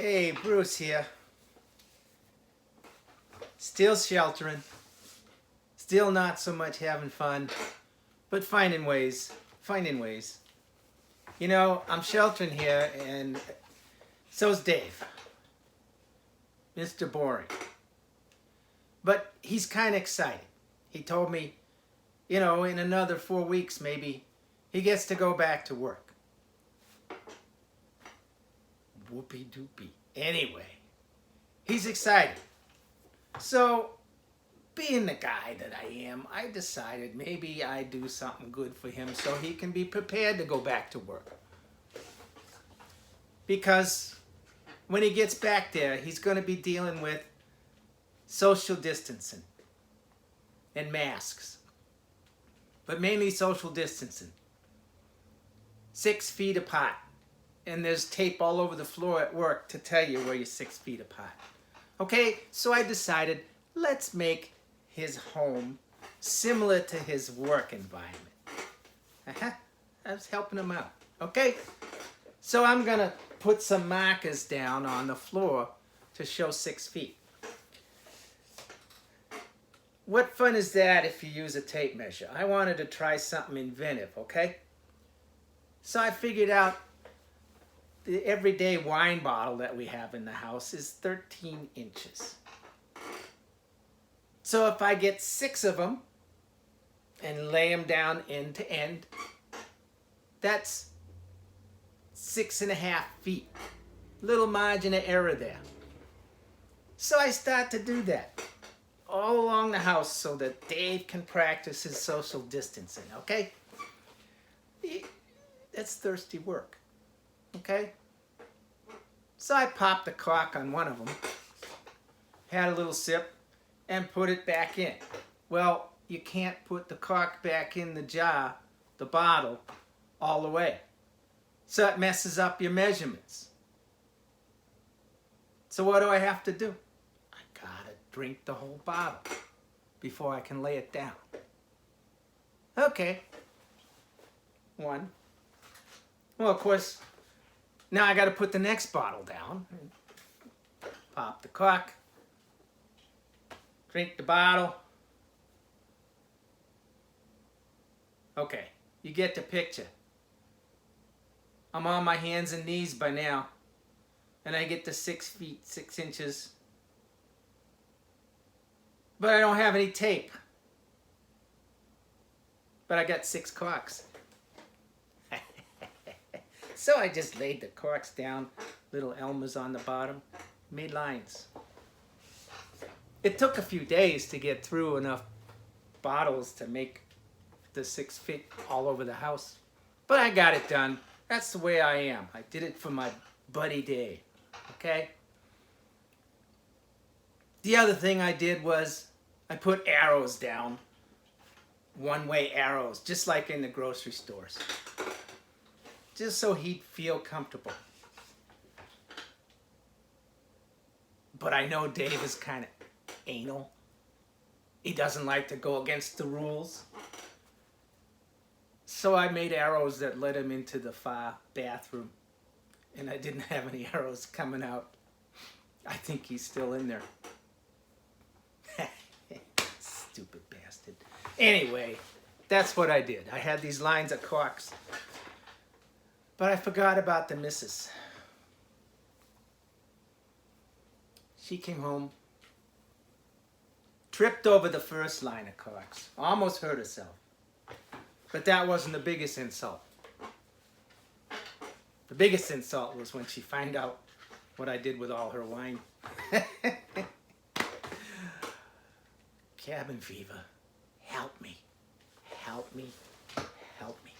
Hey, Bruce here. Still sheltering. Still not so much having fun, but finding ways. Finding ways. You know, I'm sheltering here, and so's Dave. Mr. Boring. But he's kind of excited. He told me, you know, in another 4 weeks maybe, he gets to go back to work. Whoopie doopie. Anyway, he's excited. So, being the guy that I am, I decided maybe I'd do something good for him so he can be prepared to go back to work. Because when he gets back there, he's going to be dealing with social distancing and masks. But mainly social distancing. 6 feet apart. And there's tape all over the floor at work to tell you where you're 6 feet apart. Okay, so I decided, let's make his home similar to his work environment. I was helping him out, okay? So I'm gonna put some markers down on the floor to show 6 feet. What fun is that if you use a tape measure? I wanted to try something inventive, okay? So I figured out the everyday wine bottle that we have in the house is 13 inches. So if I get 6 of them and lay them down end to end, that's 6.5 feet. Little margin of error there. So I start to do that all along the house so that Dave can practice his social distancing, okay? That's thirsty work. Okay? So I popped the cork on one of them, had a little sip, and put it back in. Well, you can't put the cork back in the jar, the bottle, all the way. So it messes up your measurements. So what do I have to do? I gotta drink the whole bottle before I can lay it down. Okay. 1. Well, of course, now I got to put the next bottle down. Pop the cork. Drink the bottle. Okay, you get the picture. I'm on my hands and knees by now. And I get to 6 feet, 6 inches. But I don't have any tape. But I got 6 corks. So I just laid the corks down, little Elmers on the bottom, made lines. It took a few days to get through enough bottles to make the 6 feet all over the house. But I got it done. That's the way I am. I did it for my buddy Dave, okay? The other thing I did was I put arrows down, one-way arrows, just like in the grocery stores. Just so he'd feel comfortable. But I know Dave is kind of anal. He doesn't like to go against the rules. So I made arrows that led him into the far bathroom. And I didn't have any arrows coming out. I think he's still in there. Stupid bastard. Anyway, that's what I did. I had these lines of corks. But I forgot about the missus. She came home, tripped over the first line of corks, almost hurt herself. But that wasn't the biggest insult. The biggest insult was when she found out what I did with all her wine. Cabin fever. Help me. Help me. Help me.